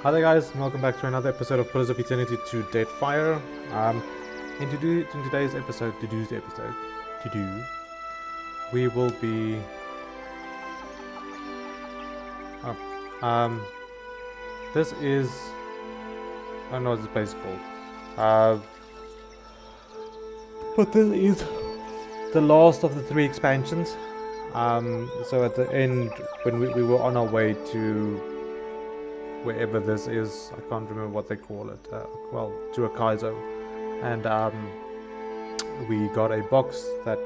Hi there guys, and welcome back to another episode of Pillars of Eternity to Deadfire. In today's episode, we will be... this is... I don't know what this place is called. But this is the last of the 3 expansions. So at the end, when we were on our way to wherever this is, I can't remember what they call it, well, to a Kaizo, and we got a box that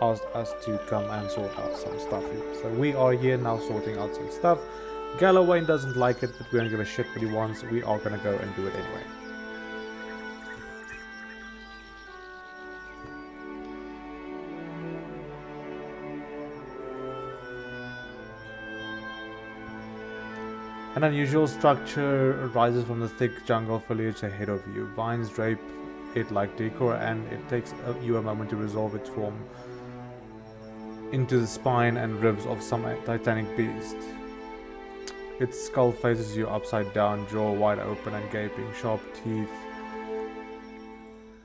asked us to come and sort out some stuff here. So we are here now sorting out some stuff. Galawain doesn't like it, but we don't give a shit what he wants. We are gonna go and do it anyway. An unusual structure arises from the thick jungle foliage ahead of you. Vines drape it like decor, and it takes you a moment to resolve its form into the spine and ribs of some titanic beast. Its skull faces you upside down, jaw wide open and gaping, sharp teeth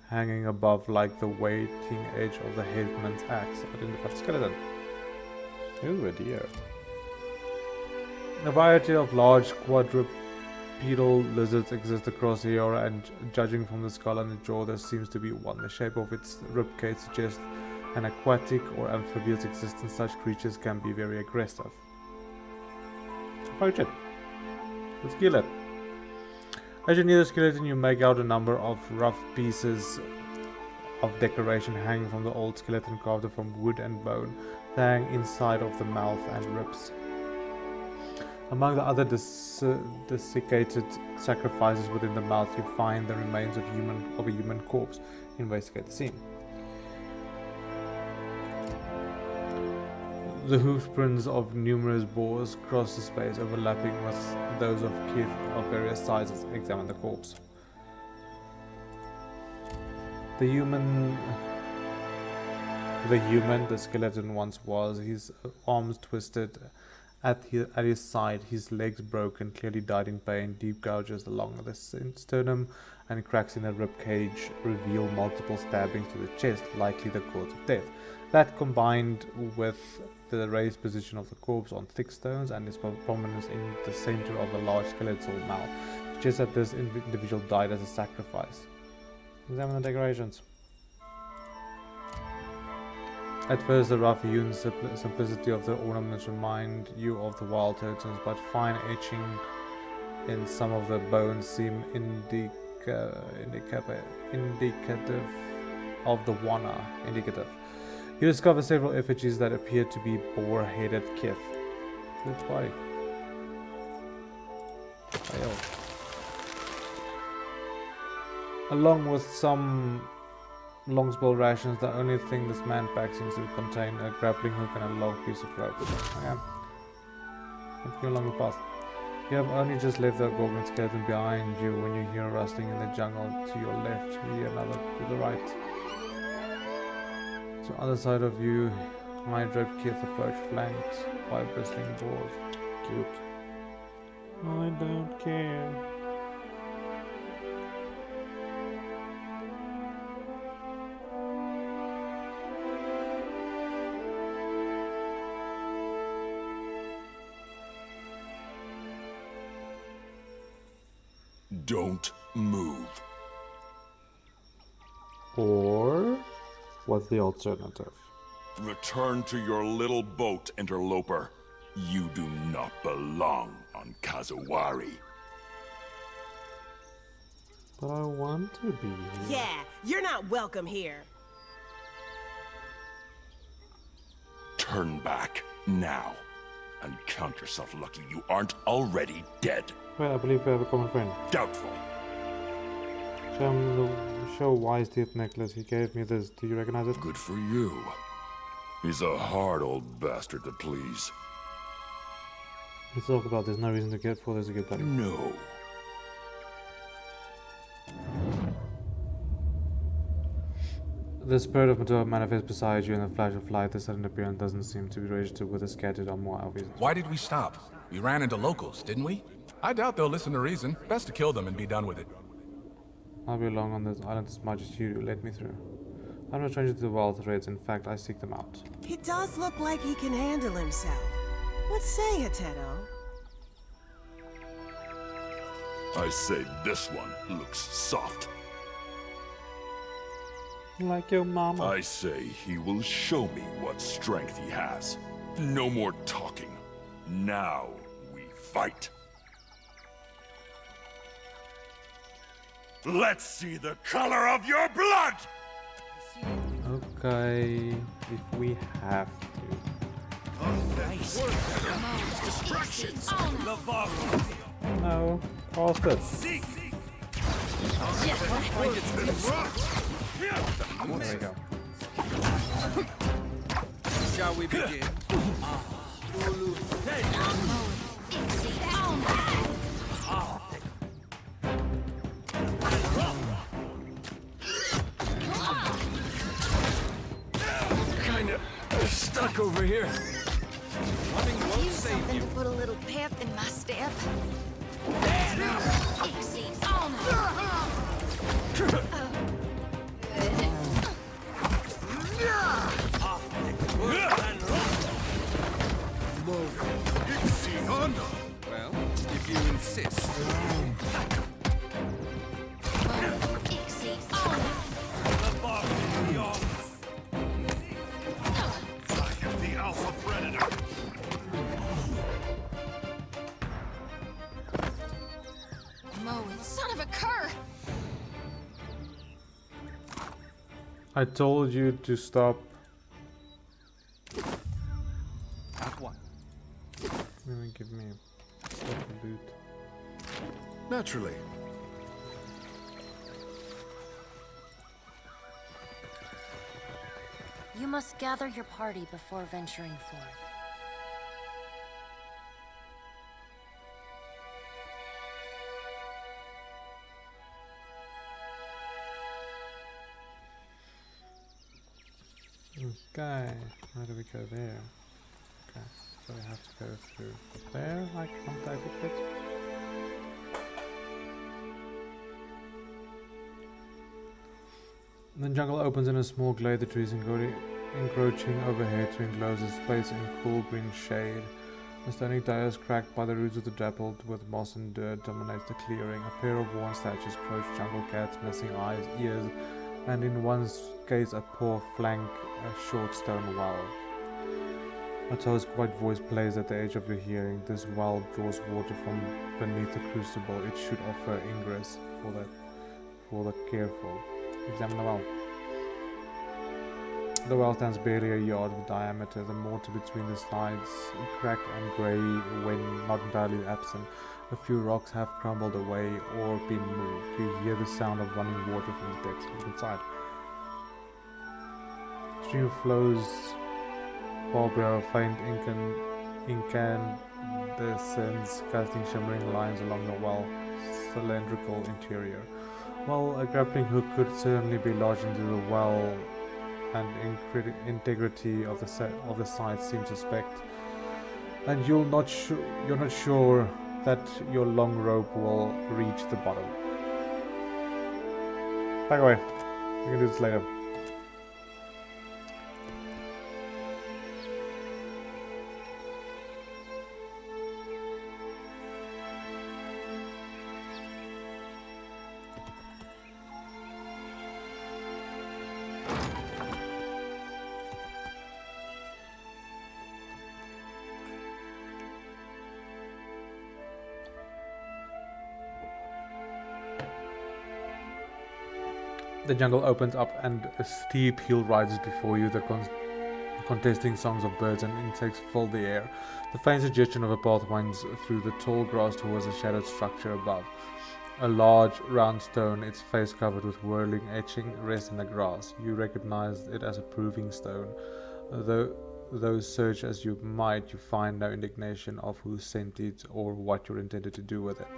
hanging above like the waiting edge of the headman's axe. Identified skeleton. Ooh, a deer. A variety of large quadrupedal lizards exist across the area, and judging from the skull and the jaw, there seems to be one. The shape of its ribcage suggests an aquatic or amphibious existence. Such creatures can be very aggressive. Approach it. Let's kill it. As you near the skeleton, you make out a number of rough pieces of decoration hanging from the old skeleton, carved from wood and bone. They hang inside of the mouth and ribs. Among the other desiccated sacrifices within the mouth, you find the remains of a human corpse. Investigate the scene. The hoofprints of numerous boars cross the space, overlapping with those of kith of various sizes. Examine the corpse. The skeleton once was, his arms twisted at his side, his legs broken, clearly died in pain. Deep gouges along the sternum and cracks in the rib cage reveal multiple stabbings to the chest, likely the cause of death. That, combined with the raised position of the corpse on thick stones and its prominence in the center of a large skeletal mouth, suggests that this individual died as a sacrifice. Examine the decorations. At first, the rough-hewn simplicity of the ornaments remind you of the wild totems, but fine etching in some of the bones seem indicative of the Huana. You discover several effigies that appear to be boar-headed kith. Good body. Along with some long-spell rations, the only thing this man packs seems to contain a grappling hook and a long piece of rope. Continue along the path. You have only just left the gorgon skeleton behind you when you hear a rustling in the jungle to your left. You hear another to the right. To the other side of you, high-draped kith approach, flanked by bristling boars. Cute. I don't care. Don't move. Or what's the alternative? Return to your little boat, interloper. You do not belong on Kazawari. But I want to be here. Yeah, you're not welcome here. Turn back now and count yourself lucky you aren't already dead. Well, I believe we have a common friend. Doubtful. Show wise teeth necklace. He gave me this. Do you recognize it? Good for you. He's a hard old bastard to please. Let's talk about this. No reason to get for this to get better. No. The spirit of Matua manifests beside you in a flash of light. The sudden appearance doesn't seem to be registered with the scattered or more obvious. Why did we stop? We ran into locals, didn't we? I doubt they'll listen to reason. Best to kill them and be done with it. I'll be along on this island as much as you let me through. I'm not stranger to the wild threads. In fact, I seek them out. He does look like he can handle himself. What say, Atedo? I say this one looks soft. Like your mama. I say he will show me what strength he has. No more talking. Now we fight. Let's see the color of your blood! Okay, if we have to. No, past it. There we go. Shall we begin? Kinda stuck over here. Use something to put a little pep in my step. Well, if you insist. The alpha predator. Son of a cur! I told you to stop. At what? Give me a boot. Naturally. You must gather your party before venturing forth. Okay, how do we go there? Okay, so we have to go through there. I can't take it. The jungle opens in a small glade, the trees encroaching overhead to enclose a space in cool green shade. The stony dais cracked by the roots of the dappled with moss and dirt dominates the clearing. A pair of worn statues crouch jungle cats, missing eyes, ears, and in one's case a paw flank a short stone well. A toe's quiet voice plays at the edge of your hearing. This well draws water from beneath the crucible. It should offer ingress for the careful. Examine the well. The well stands barely a yard in diameter. The mortar between the sides cracked and grey when not entirely absent. A few rocks have crumbled away or been moved. You hear the sound of running water from the depths. Look inside. Stream flows far below, faint incandescence casting shimmering lines along the well cylindrical interior. While a grappling hook could certainly be lodged into the well, and integrity of the side seems suspect, and you're not sure that your long rope will reach the bottom. Back away. We can do this later. The jungle opens up and a steep hill rises before you. The contesting songs of birds and insects fill the air. The faint suggestion of a path winds through the tall grass towards a shadowed structure above. A large round stone, its face covered with whirling etching, rests in the grass. You recognize it as a proving stone. Though search as you might, you find no indication of who sent it or what you're intended to do with it.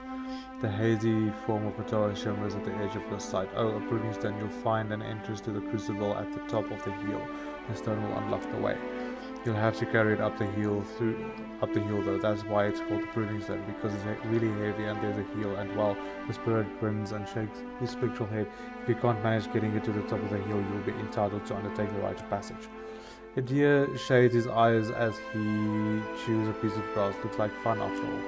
The hazy form of metal shimmers at the edge of your sight. Oh, a proving stone. You'll find an entrance to the crucible at the top of the hill. The stone will unlock the way. You'll have to carry it up the hill though. That's why it's called the proving stone, because it's really heavy and there's a hill. And while the spirit grins and shakes his spectral head, if you can't manage getting it to the top of the hill, you'll be entitled to undertake the rite of passage. A deer shades his eyes as he chews a piece of grass. Looks like fun after all.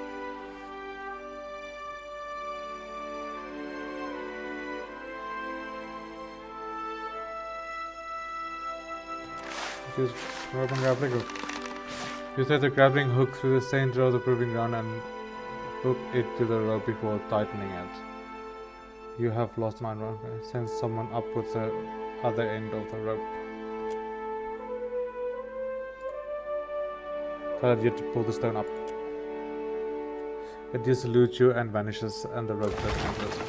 Use rope and grappling hook. You set the grappling hook through the center of the proving ground and hook it to the rope before tightening it. You have lost mind. Send someone up with the other end of the rope. Tell the deer to pull the stone up. The deer salutes you and vanishes, and the rope disappears.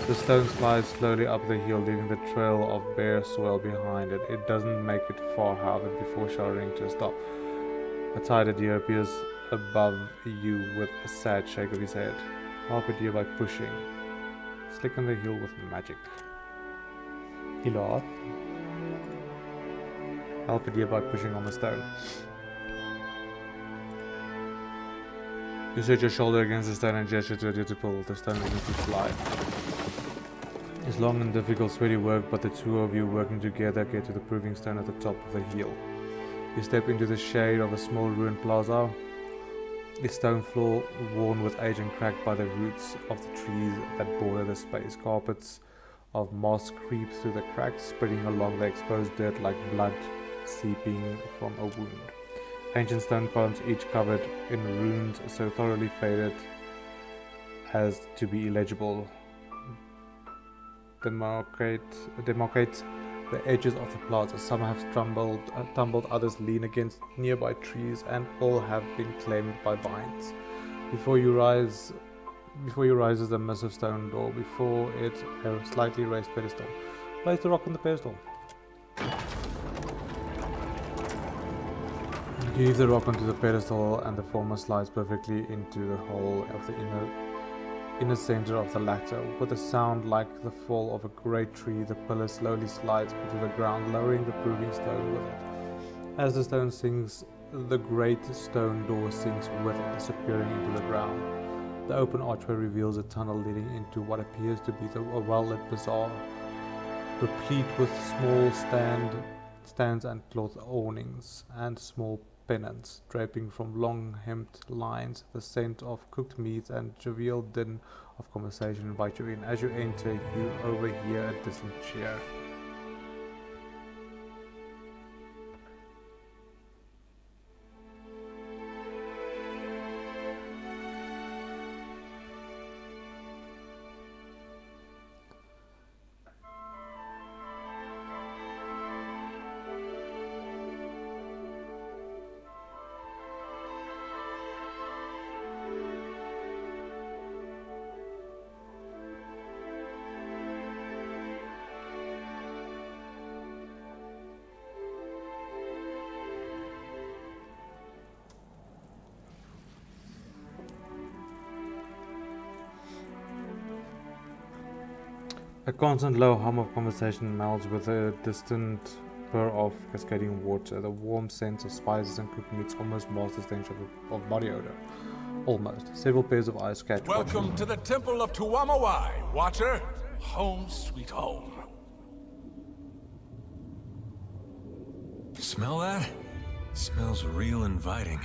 The stone slides slowly up the hill, leaving the trail of bare soil behind it. It doesn't make it far, however, before shuddering to a stop. A tired deer appears above you with a sad shake of his head. Help a deer by pushing. Slicken the hill with magic. Elor. Help a deer by pushing on the stone. You set your shoulder against the stone and gesture to the deer to pull. The stone begins to slide. It's long and difficult, sweaty work, but the two of you working together get to the proving stone at the top of the hill. You step into the shade of a small ruined plaza. The stone floor worn with age and cracked by the roots of the trees that border the space. Carpets of moss creep through the cracks, spreading along the exposed dirt like blood seeping from a wound. Ancient stone columns, each covered in runes so thoroughly faded as to be illegible, demarcate the edges of the plaza. Some have tumbled, others lean against nearby trees, and all have been claimed by vines. Before you rises a massive stone door. Before it, a slightly raised pedestal. Place the rock on the pedestal. You leave the rock onto the pedestal, and the former slides perfectly into the hole of the inner center of the latter. With a sound like the fall of a great tree, the pillar slowly slides into the ground, lowering the proving stone with it. As the stone sinks, the great stone door sinks with it, disappearing into the ground. The open archway reveals a tunnel leading into what appears to be a well-lit bazaar, replete with small stands and cloth awnings, and small pennants draping from long hemmed lines. The scent of cooked meats and jovial din of conversation invite you in. As you enter, you overhear a distant cheer. A constant low hum of conversation melds with a distant purr of cascading water. The warm scent of spices and cooked meats almost masks the stench of body odor. Almost. Several pairs of eyes catch. Welcome to the Temple of Tuamawai, Watcher. Home sweet home. Smell that? Smells real inviting.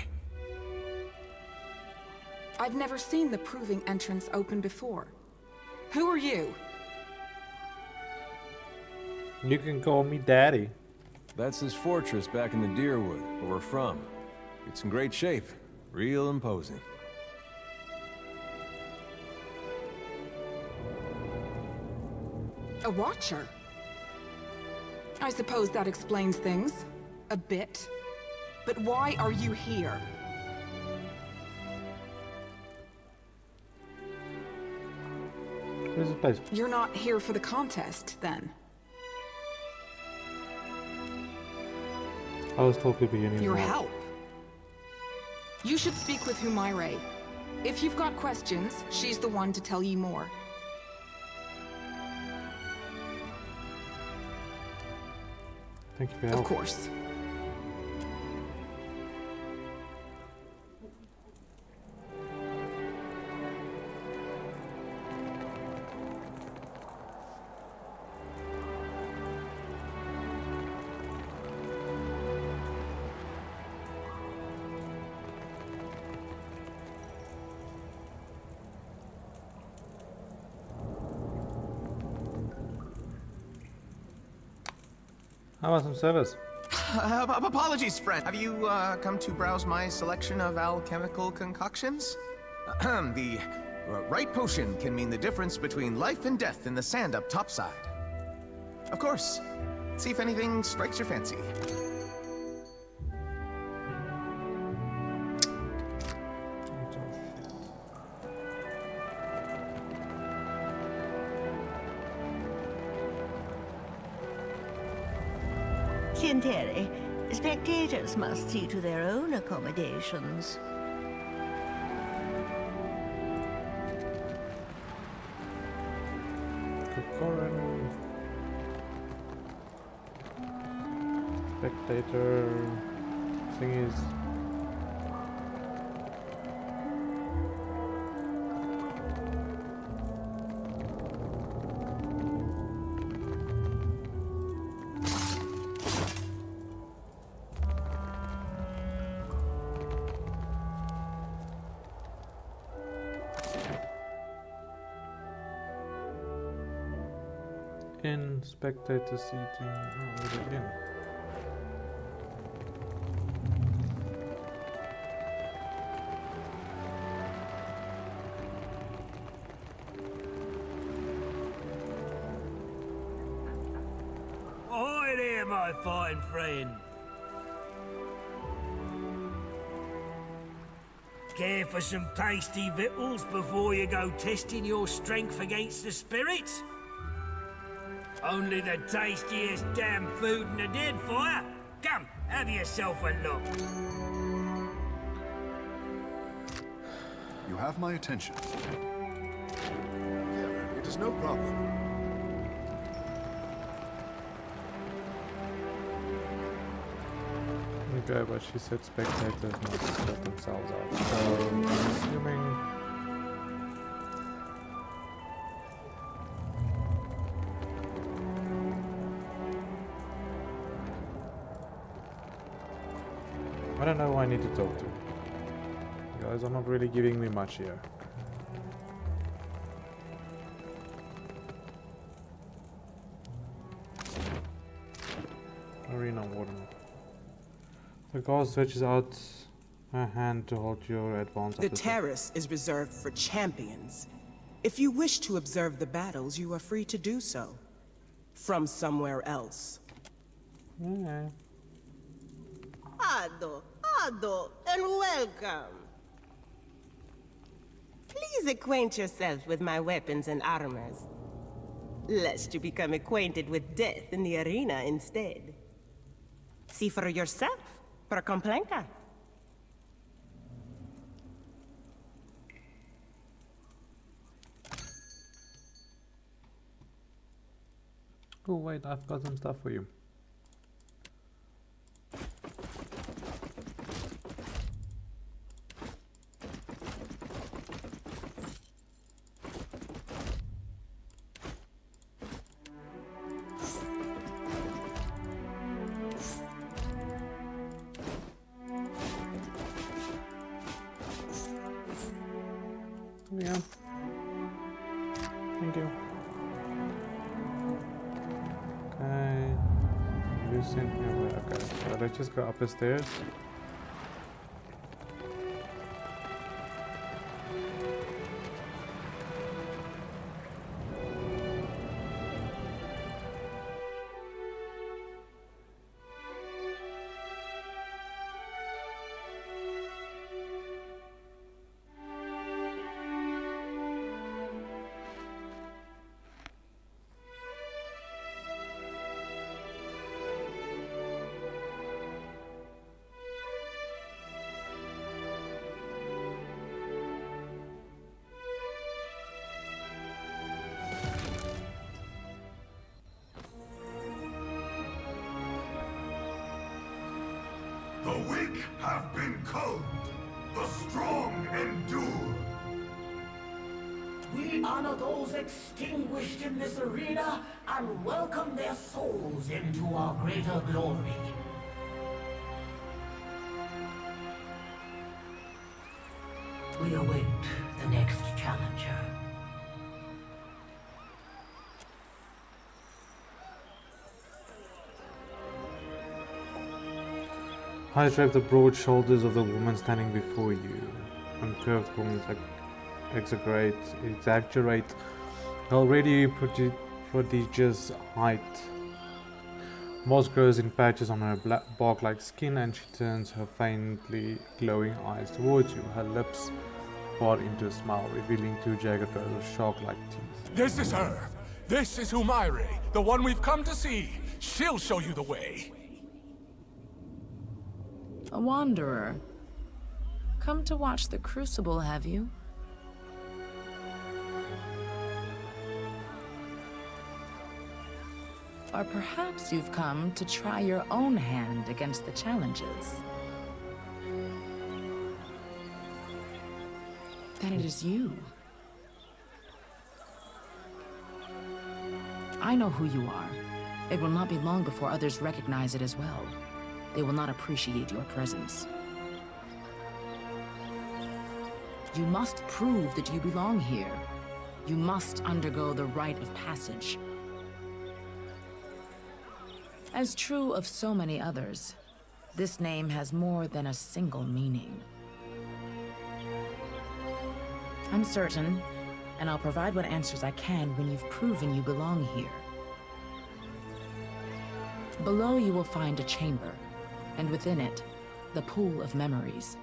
I've never seen the proving entrance open before. Who are you? You can call me Daddy. That's his fortress back in the Deerwood, where we're from. It's in great shape. Real imposing. A watcher? I suppose that explains things. A bit. But why are you here? Where's the place? You're not here for the contest, then? I was told to be in Your help. You should speak with Humaire. If you've got questions, she's the one to tell you more. Thank you for your help. Of course. How about some service? Apologies, friend. Have you come to browse my selection of alchemical concoctions? The right potion can mean the difference between life and death in the sand up topside. Of course. See if anything strikes your fancy. Sinteri, spectators must see to their own accommodations. Spectator thingies. In spectator seating. Oh, where's it in? Hi there, my fine friend. Care for some tasty victuals before you go testing your strength against the spirits? Only the tastiest damn food in the Deadfire. Come, have yourself a look. You have my attention. It is no problem. Okay, but she said spectators must sort themselves out. So, I'm assuming... I don't know who I need to talk to. You guys are not really giving me much here. Arena Warden. The guard stretches out a hand to hold your advance. The terrace is reserved for champions. If you wish to observe the battles, you are free to do so. From somewhere else. Yeah. Ado, and welcome. Please acquaint yourself with my weapons and armors, lest you become acquainted with death in the arena instead. See for yourself, Procomplenka. Oh wait, I've got some stuff for you. Yeah. Thank you. Okay. Loosen here. Okay. So let's just go up the stairs. The weak have been culled. The strong endure. We honor those extinguished in this arena and welcome their souls into our greater glory. We await the next challenger. Eyes drape the broad shoulders of the woman standing before you. Uncurved woman's exaggerate already prodigious height. Moss grows in patches on her bark-like skin, and she turns her faintly glowing eyes towards you. Her lips part into a smile, revealing two jagged rows of shark-like teeth. This is her. This is Humaire, the one we've come to see. She'll show you the way. A wanderer. Come to watch the crucible, have you? Or perhaps you've come to try your own hand against the challenges. Then it is you. I know who you are. It will not be long before others recognize it as well. They will not appreciate your presence. You must prove that you belong here. You must undergo the rite of passage. As true of so many others, this name has more than a single meaning. I'm certain, and I'll provide what answers I can when you've proven you belong here. Below you will find a chamber, and within it, the pool of memories.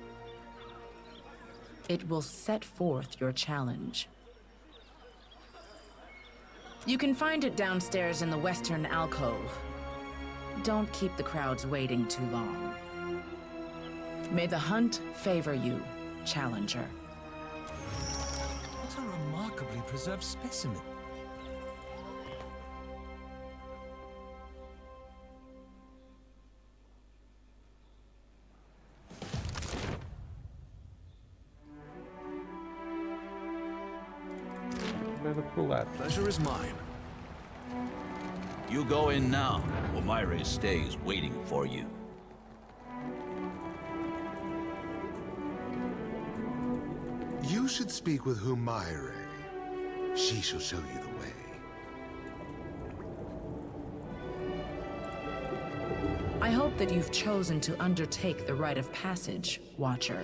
It will set forth your challenge. You can find it downstairs in the western alcove. Don't keep the crowds waiting too long. May the hunt favor you, challenger. What a remarkably preserved specimen. Pleasure is mine. You go in now. Humaire stays waiting for you. You should speak with Humaire. She shall show you the way. I hope that you've chosen to undertake the rite of passage, Watcher.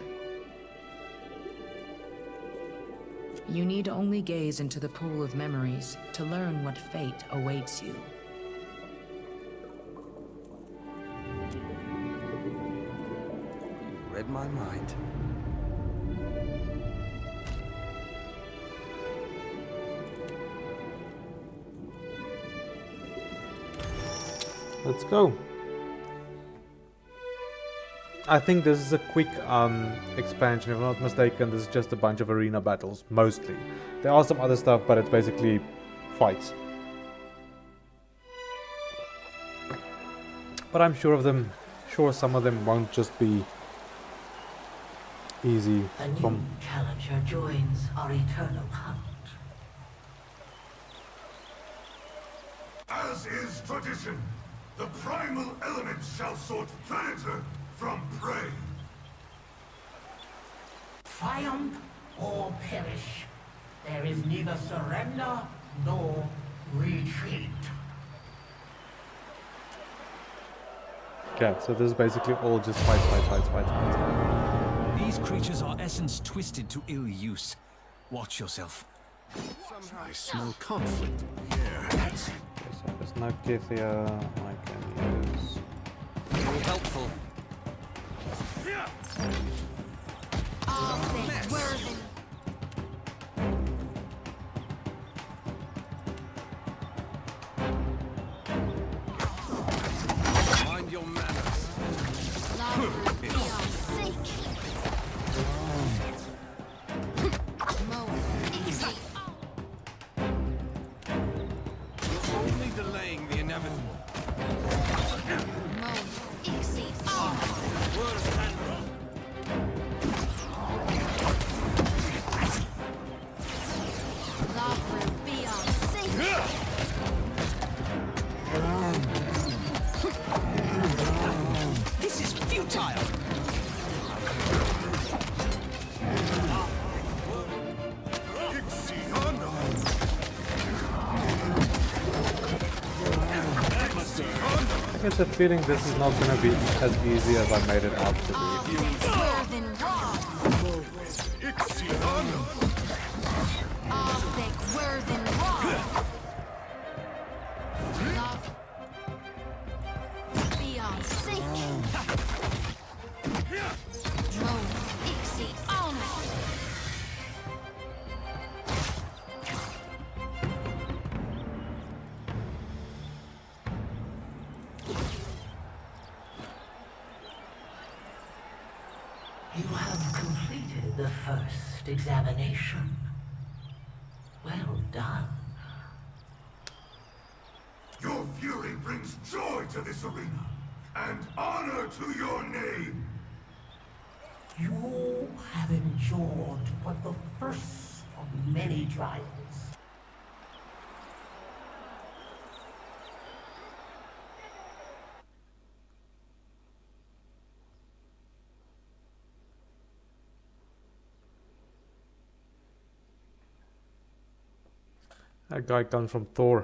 You need only gaze into the pool of memories to learn what fate awaits you. You read my mind. Let's go. I think this is a quick expansion, if I'm not mistaken. This is just a bunch of arena battles, mostly. There are some other stuff, but it's basically fights. But I'm sure some of them won't just be easy. A new challenger joins our eternal hunt. As is tradition, the primal elements shall sort predator from prey. Triumph or perish. There is neither surrender nor retreat. Okay, so this is basically all just fight. These creatures are essence twisted to ill use. Watch yourself. I smell conflict. Okay, so there's no kith here. I can use. Be helpful. Mind your manners. You're only delaying the inevitable. Worst handle. get the feeling this is not gonna be as easy as I made it out to be. You have completed the first examination. Well done. Your fury brings joy to this arena, and honor to your name. You have endured but the first of many trials. That guy comes from Thor.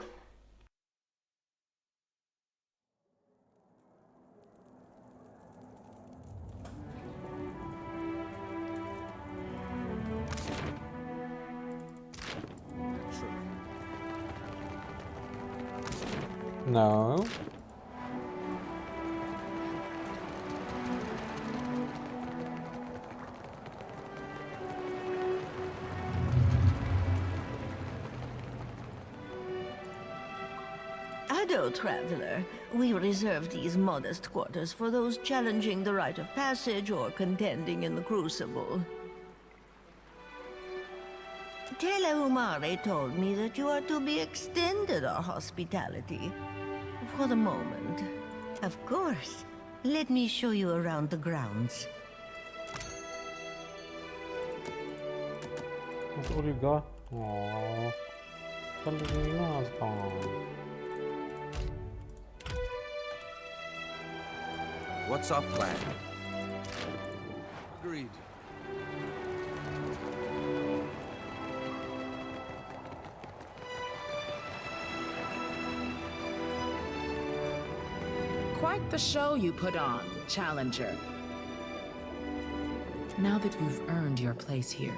No. Ado, traveler. We reserve these modest quarters for those challenging the rite of passage or contending in the crucible. Umare told me that you are to be extended our hospitality. For the moment. Of course. Let me show you around the grounds. That's all you got? Aww. Ballerina's gone. What's our plan? Agreed. Quite the show you put on, Challenger. Now that you've earned your place here,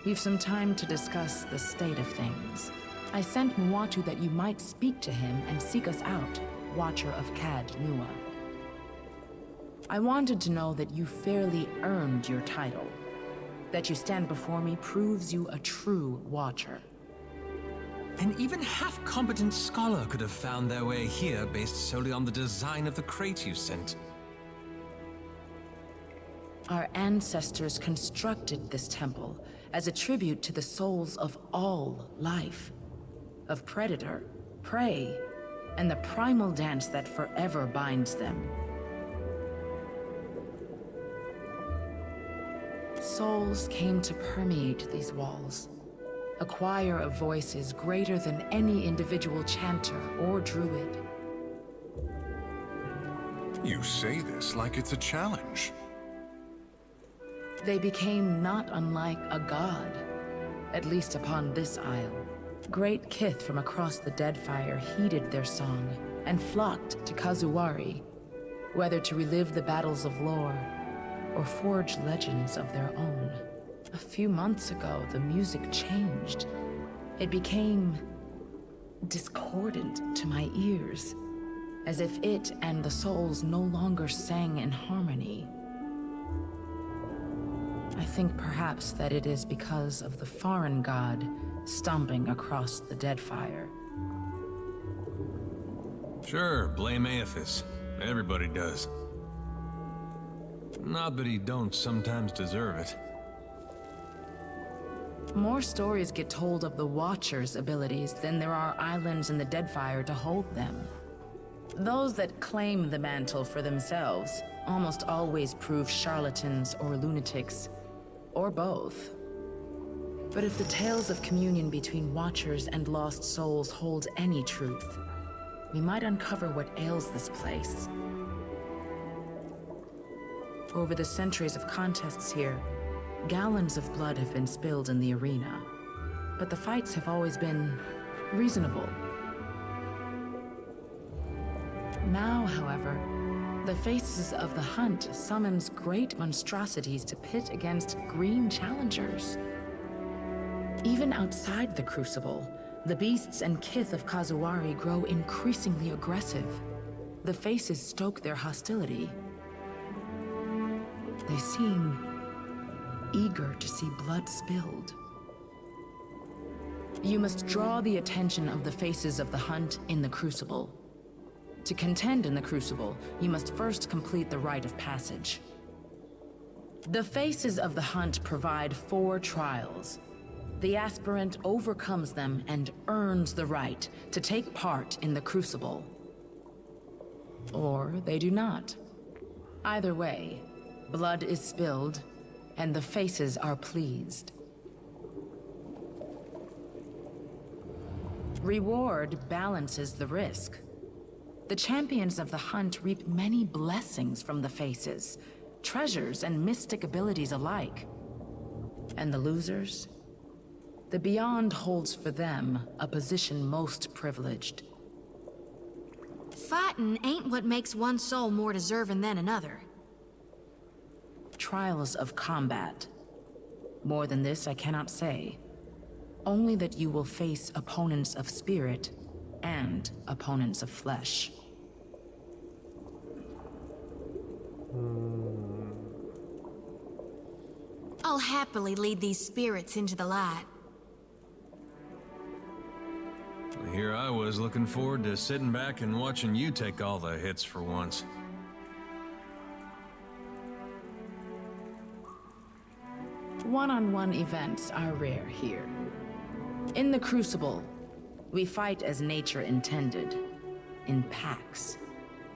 we've some time to discuss the state of things. I sent Muatu that you might speak to him and seek us out, Watcher of Cad Nua. I wanted to know that you fairly earned your title. That you stand before me proves you a true Watcher. An even half-competent scholar could have found their way here based solely on the design of the crate you sent. Our ancestors constructed this temple as a tribute to the souls of all life. Of predator, prey, and the primal dance that forever binds them. Souls came to permeate these walls. A choir of voices greater than any individual chanter or druid. You say this like it's a challenge. They became not unlike a god, at least upon this isle. Great kith from across the Deadfire heeded their song and flocked to Kazuwari, whether to relive the battles of lore or forge legends of their own. A few months ago, the music changed. It became discordant to my ears, as if it and the souls no longer sang in harmony. I think perhaps that it is because of the foreign god stomping across the Deadfire. Sure, blame Aethys. Everybody does. Not that he don't sometimes deserve it. More stories get told of the Watcher's abilities than there are islands in the Deadfire to hold them. Those that claim the mantle for themselves almost always prove charlatans or lunatics, or both. But if the tales of communion between Watchers and lost souls hold any truth, we might uncover what ails this place. Over the centuries of contests here, gallons of blood have been spilled in the arena, but the fights have always been reasonable. Now, however, the faces of the hunt summons great monstrosities to pit against green challengers. Even outside the crucible, the beasts and kith of Kazuwari grow increasingly aggressive. The faces stoke their hostility. They seem eager to see blood spilled. You must draw the attention of the faces of the hunt in the crucible. To contend in the crucible, you must first complete the rite of passage. The faces of the hunt provide 4 trials. The aspirant overcomes them and earns the right to take part in the crucible. Or they do not. Either way, blood is spilled, and the faces are pleased. Reward balances the risk. The champions of the hunt reap many blessings from the faces, treasures and mystic abilities alike. And the losers? The Beyond holds for them a position most privileged. Fighting ain't what makes one soul more deserving than another. Trials of combat. More than this I cannot say. Only that you will face opponents of spirit and opponents of flesh. I'll happily lead these spirits into the light. Here I was looking forward to sitting back and watching you take all the hits for once. One-on-one events are rare here. In the Crucible, we fight as nature intended, in packs,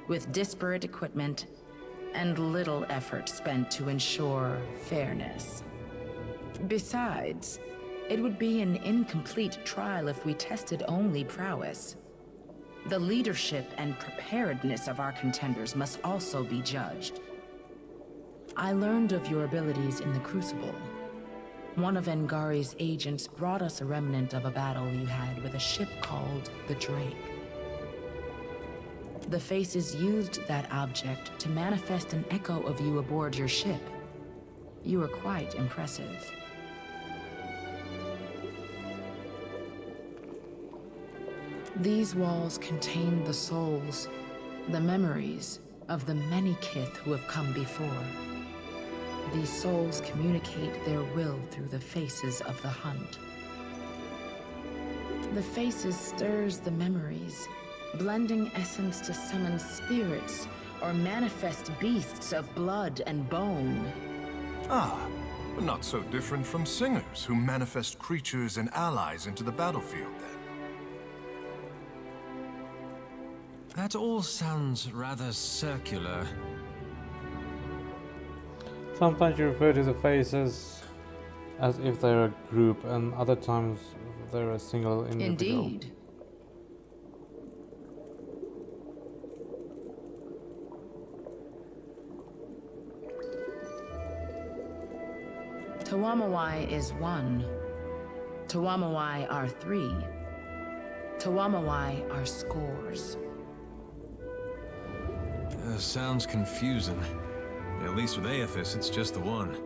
with disparate equipment and little effort spent to ensure fairness. Besides, it would be an incomplete trial if we tested only prowess. The leadership and preparedness of our contenders must also be judged. I learned of your abilities in the Crucible. One of Engari's agents brought us a remnant of a battle you had with a ship called the Drake. The Faces used that object to manifest an echo of you aboard your ship. You were quite impressive. These walls contain the souls, the memories of the many kith who have come before. These souls communicate their will through the faces of the hunt. The faces stirs the memories, blending essence to summon spirits or manifest beasts of blood and bone. Ah, but not so different from singers who manifest creatures and allies into the battlefield, then. That all sounds rather circular. Sometimes you refer to the faces as if they're a group, and other times they're a single individual. Indeed. Tawamawai is 1. Tawamawai are 3. Tawamawai are scores. Sounds confusing. At least with Aethys, it's just the one.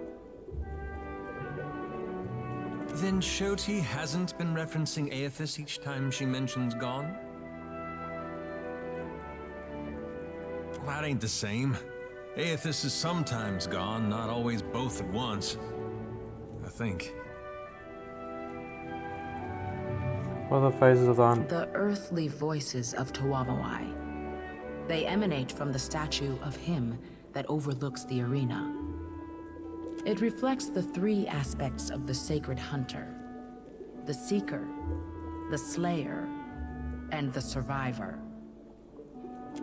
Then Shoti hasn't been referencing Aethys each time she mentions gone? That ain't the same. Aethys is sometimes gone, not always both at once. I think. What are the faces of the hunt? The earthly voices of Tawamawai. They emanate from the statue of him that overlooks the arena. It reflects the 3 aspects of the sacred hunter: the seeker, the slayer, and the survivor.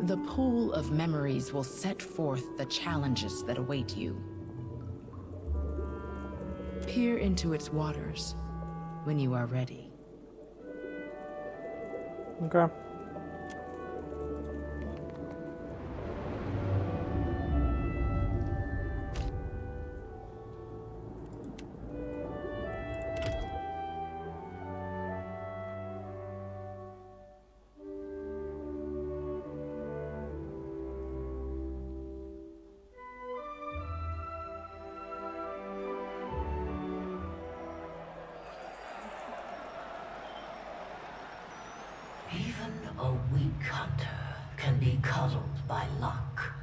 The pool of memories will set forth the challenges that await you. Peer into its waters when you are ready. Okay. Even a weak hunter can be cuddled by luck.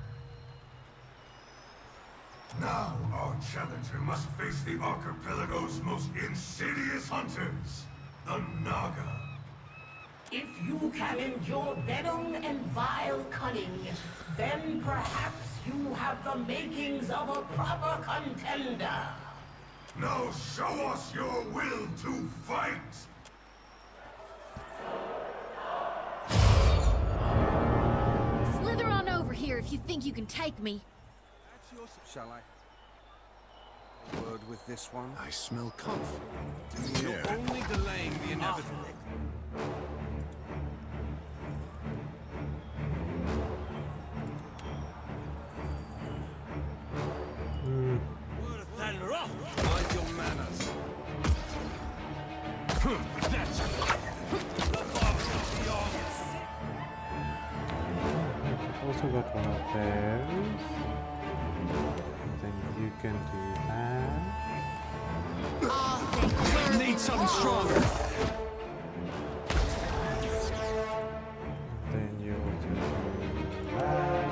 Now our challenger must face the archipelago's most insidious hunters, the Naga. If you can endure venom and vile cunning, then perhaps you have the makings of a proper contender. Now show us your will to fight! Slither on over here if you think you can take me. Shall I? A word with this one? I smell conflict. You're only delaying the inevitable. Mind your manners. That's I've also got one of those. Then you can do that. Need something stronger. Then you also do that.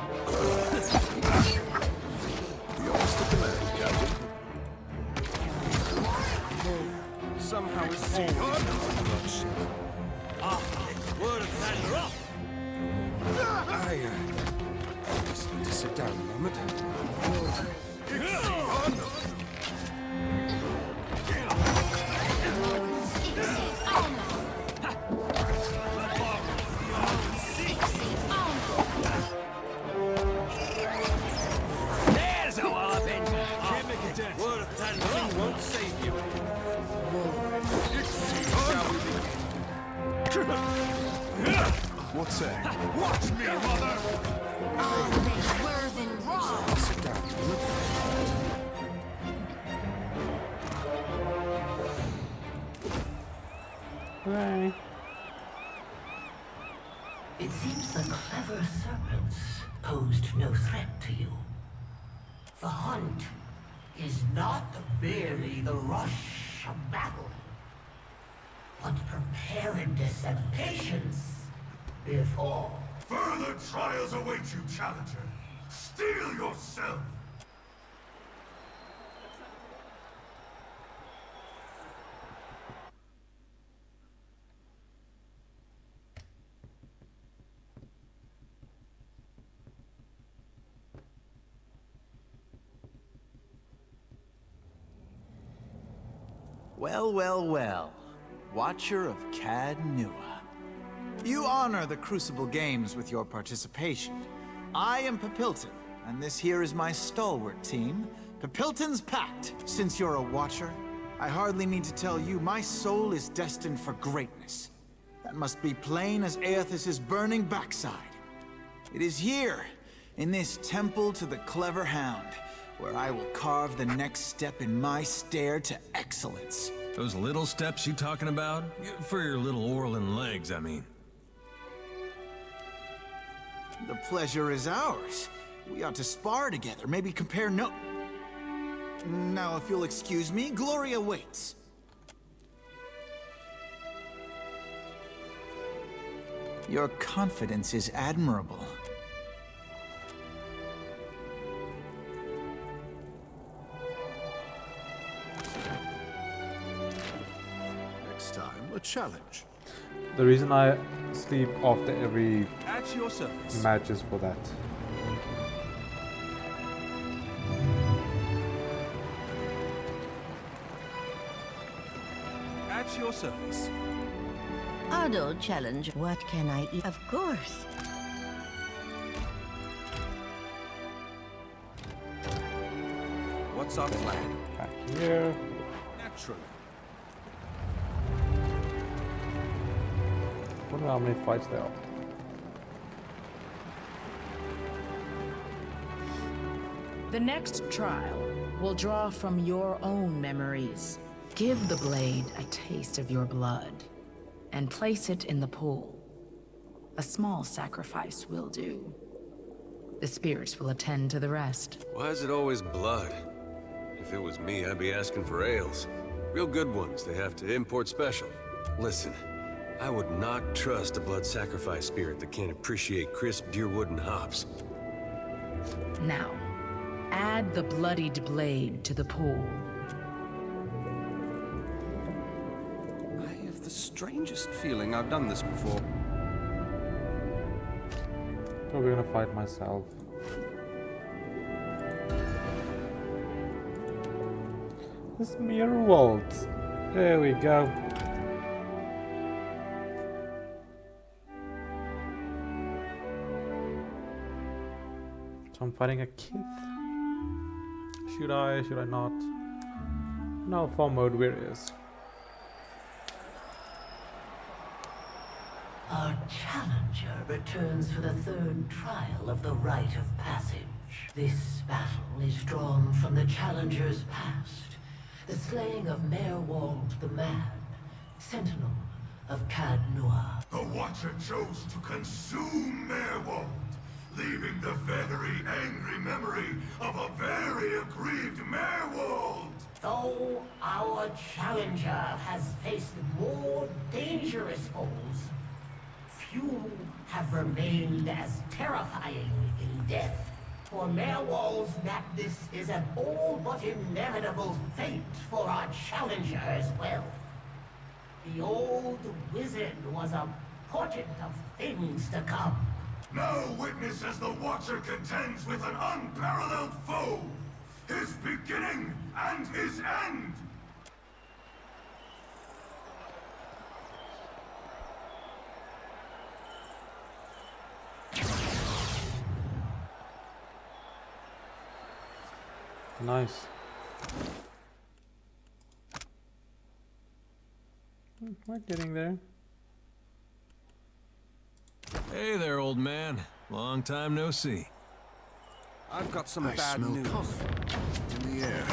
Somehow it's seen. word of thunder up. I just need to sit down a moment. There's a walloping. Word of thunder up won't save you. What's that? Watch me, mother! All they were than raw. Sit down a moment. Hooray. It seems the clever serpents posed no threat to you. The hunt is not merely the rush of battle, but preparedness and patience before. Further trials await you, challenger. Steel yourself! Well, well, well. Watcher of Cad Nua. You honor the Crucible Games with your participation. I am Papilton, and this here is my stalwart team, Papilton's Pact. Since you're a Watcher, I hardly need to tell you my soul is destined for greatness. That must be plain as Aethys' burning backside. It is here, in this temple to the clever hound, where I will carve the next step in my stair to excellence. Those little steps you talking about? For your little Orlin legs, I mean. The pleasure is ours. We ought to spar together, maybe compare no... Now, if you'll excuse me, glory awaits. Your confidence is admirable. Next time, a challenge. The reason I sleep after every At your service. match is for that. At your service. Ado challenge. What can I eat? Of course. What's our plan? Back here. Naturally. Wonder how many fights there are. The next trial will draw from your own memories. Give the blade a taste of your blood, and place it in the pool. A small sacrifice will do. The spirits will attend to the rest. Why is it always blood? If it was me, I'd be asking for ales. Real good ones they have to import special. Listen, I would not trust a blood sacrifice spirit that can't appreciate crisp deerwood and hops. Now, add the bloodied blade to the pool. I have the strangest feeling I've done this before. Probably gonna fight myself. This mirror waltz. There we go. So I'm fighting a kith. Should I? Should I not? No, for mode warriors. Our challenger returns for the third trial of the rite of passage. This battle is drawn from the challenger's past. The slaying of Merwald the Mad, sentinel of Cad Nua. The Watcher chose to consume Merwald, leaving the very angry memory of a very aggrieved Merwald. Though our challenger has faced more dangerous foes, few have remained as terrifying in death. For Merwald's madness is an all but inevitable fate for our challenger as well. The old wizard was a portent of things to come. Now witness as the Watcher contends with an unparalleled foe, his beginning and his end. Nice. We're getting there. Hey there, old man. Long time no see. I've got some bad news. In the air.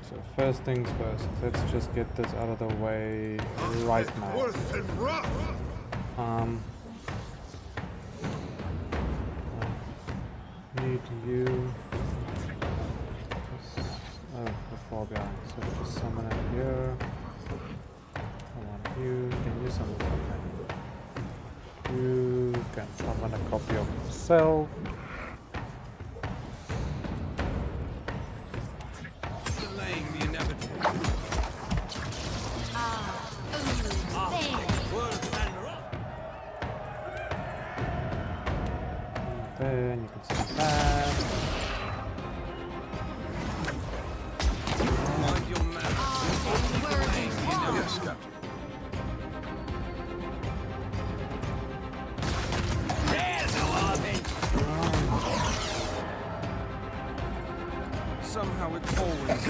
So first things first, let's just get this out of the way right now. Need you. Before behind, so just summon it here. I want you. Can you summon something? You can summon a copy of yourself. Delaying the inevitable. Then you can summon that. Yes, Captain. There's a warning. Somehow it always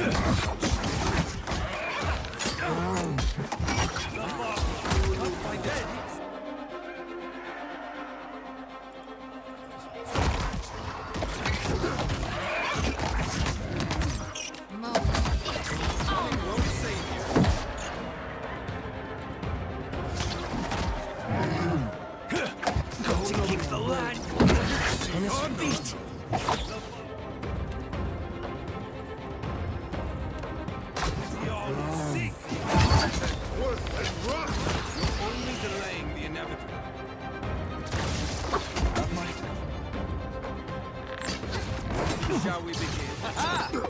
Shall we begin? I hope you're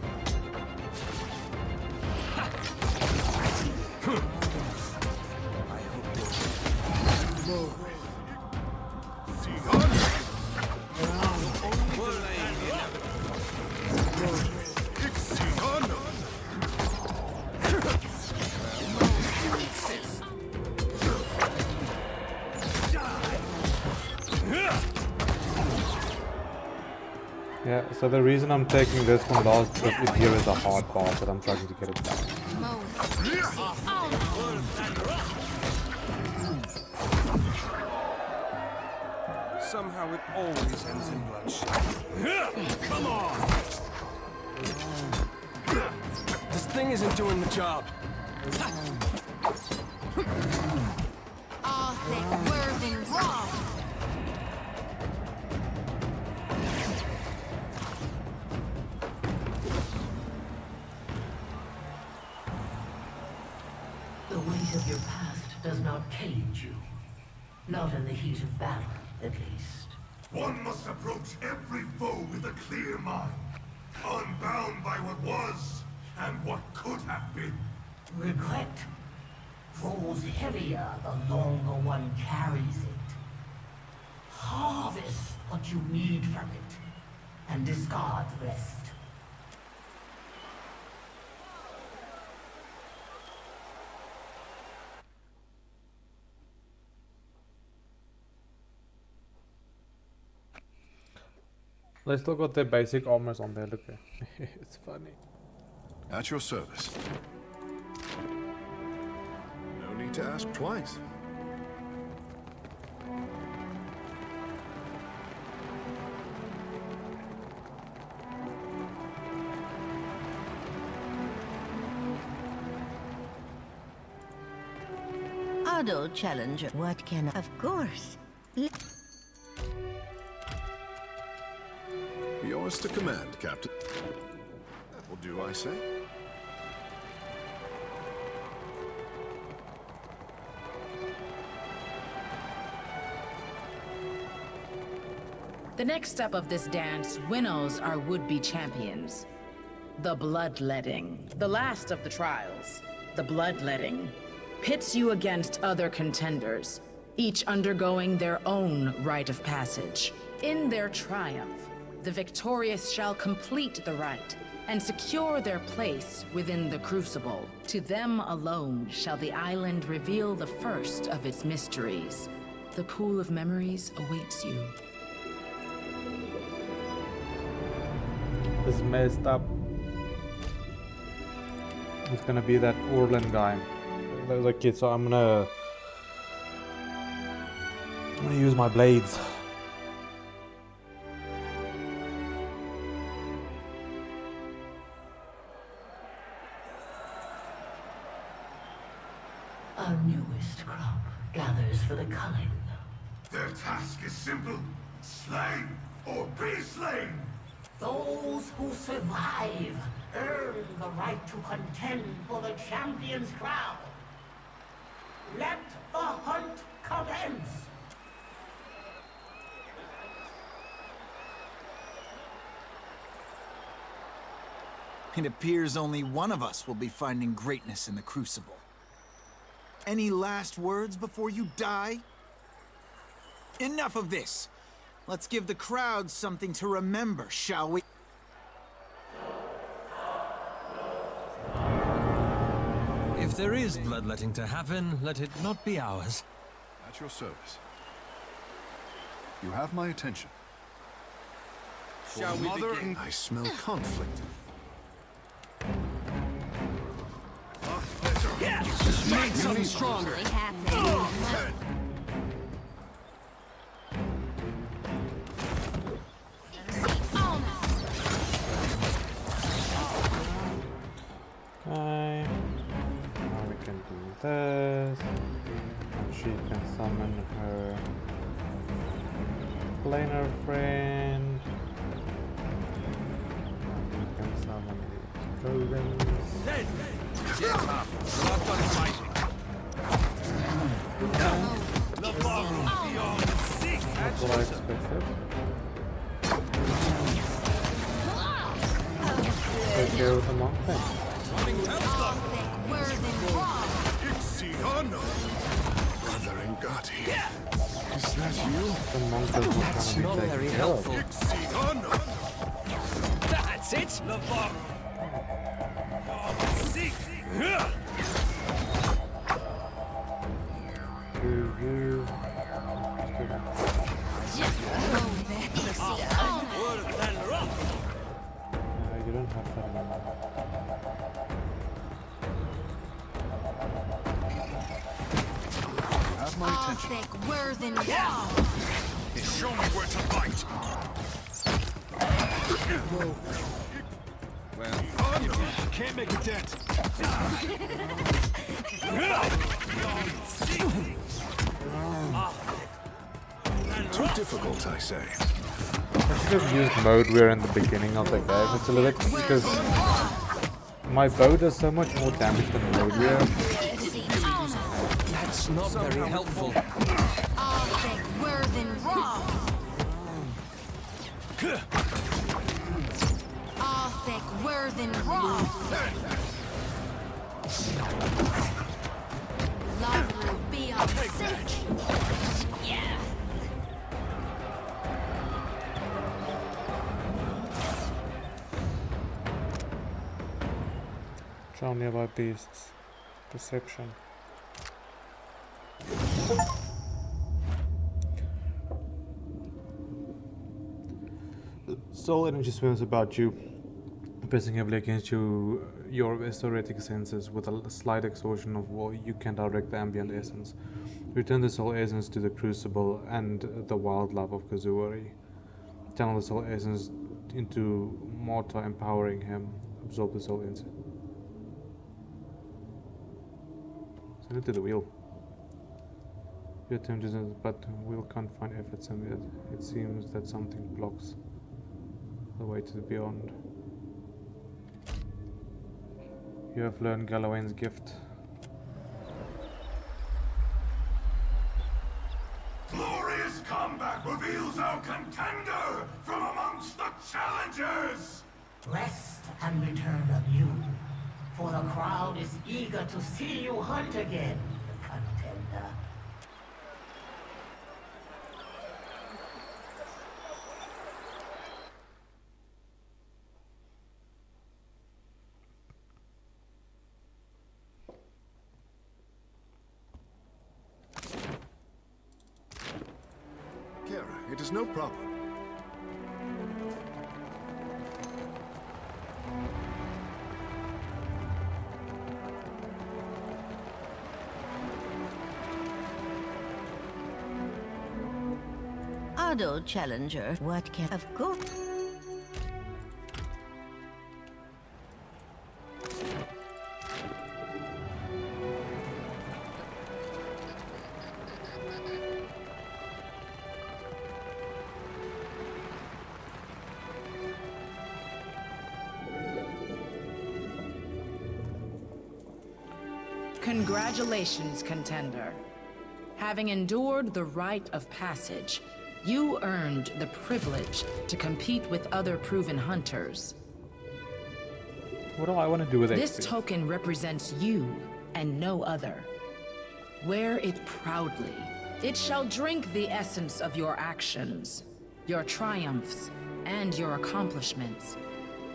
Yeah, so the reason I'm taking this one last is because here is a hard boss that I'm trying to get it done. Somehow it always ends in bloodshed. Come on! This thing isn't doing the job. All thick, whirling raw. The weight of your past does not cage you. Not in the heat of battle, at least. One must approach every foe with a clear mind, unbound by what was and what could have been. Regret grows heavier the longer one carries it. Harvest what you need from it, and discard the rest. They still got their basic armors on there, look there. It's funny. At your service. No need to ask twice. Ado, challenger. What can I... Of course. Yours to command, Captain. That will do, I say. The next step of this dance winnows our would-be champions. The bloodletting. The last of the trials. The bloodletting pits you against other contenders, each undergoing their own rite of passage. In their triumph, the victorious shall complete the rite and secure their place within the crucible. To them alone shall the island reveal the first of its mysteries. The pool of memories awaits you. This is messed up. It's gonna be that Orland guy. That was a kid, so I'm gonna use my blades. Our newest crop gathers for the culling. Their task is simple. Slay or be slain. Those who survive earn the right to contend for the champion's crown. Let the hunt commence! It appears only one of us will be finding greatness in the Crucible. Any last words before you die? Enough of this! Let's give the crowd something to remember, shall we? If there is bloodletting to happen, let it not be ours. At your service. You have my attention. Shall we begin? I smell conflict. Yeah! Make something stronger. Okay. Now we can do this. And she can summon her planar friend. And we can summon the Trojans. Get up! Not done fighting. The bomb beyond six. That's what I expected. Take care of the monk thing. Brother Ngati. Is that you? The monk is not very helpful. That's it! The bomb. Six. You don't have that anymore. Have my attention. Show me where to fight. Whoa. Well, can't make a dent. Too difficult, I say. I should have used mode wear in the beginning of the game. It's a little bit because my bow does so much more damage than mode wear. That's That's not very helpful. Arthek Worthen Roth. Arthek Worthen Roth. Love will be on sick. Yes. Draw nearby beasts. Perception. Soul energy swims about you, pressing heavily against your restorative senses. With a slight exhaustion of will, you can direct the ambient essence. Return the soul essence to the crucible and the wild life of Kazuori. Channel the soul essence into Mortar, empowering him. Absorb the soul essence. Send it to the wheel. You attempt to, but wheel can't find efforts, and it seems that something blocks the way to the beyond. You have learned Galawain's gift. Glorious combat reveals our contender from amongst the challengers! Rest and return anew, for the crowd is eager to see you hunt again, contender. It is no problem. Ado, challenger, what can of course? Congratulations, contender. Having endured the rite of passage, you earned the privilege to compete with other proven hunters. What do I want to do with This XP? token represents you and no other. Wear it proudly. It shall drink the essence of your actions, your triumphs, and your accomplishments,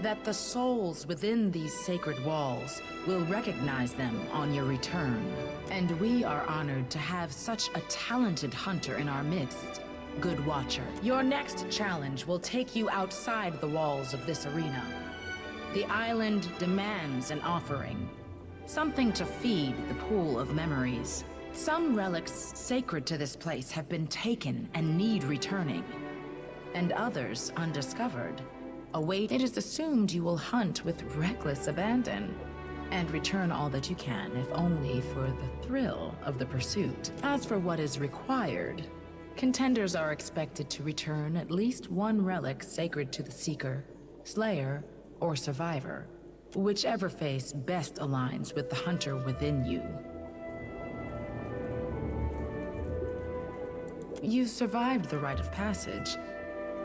that the souls within these sacred walls will recognize them on your return. And we are honored to have such a talented hunter in our midst, Good Watcher. Your next challenge will take you outside the walls of this arena. The island demands an offering, something to feed the pool of memories. Some relics sacred to this place have been taken and need returning, and others undiscovered. It is assumed you will hunt with reckless abandon and return all that you can, if only for the thrill of the pursuit. As for what is required, contenders are expected to return at least one relic sacred to the Seeker, Slayer, or Survivor, whichever face best aligns with the hunter within you. You survived the rite of passage,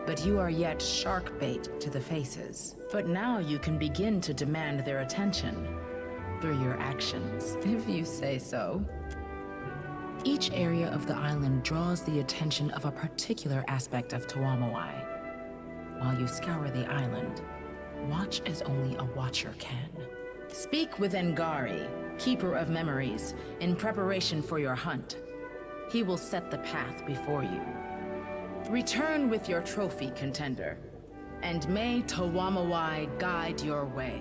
but you are yet shark bait to the faces. But now you can begin to demand their attention through your actions, if you say so. Each area of the island draws the attention of a particular aspect of Tuamawai. While you scour the island, watch as only a watcher can. Speak with Ngari, Keeper of Memories, in preparation for your hunt. He will set the path before you. Return with your trophy, contender, and may Tuamawai guide your way.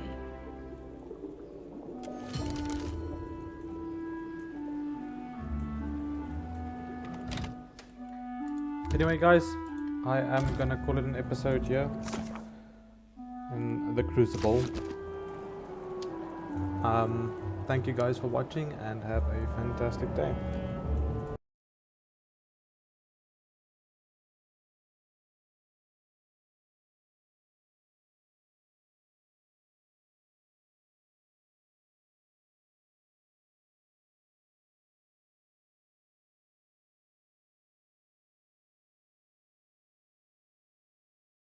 Anyway, guys, I am gonna call it an episode here in the Crucible. Thank you guys for watching and have a fantastic day.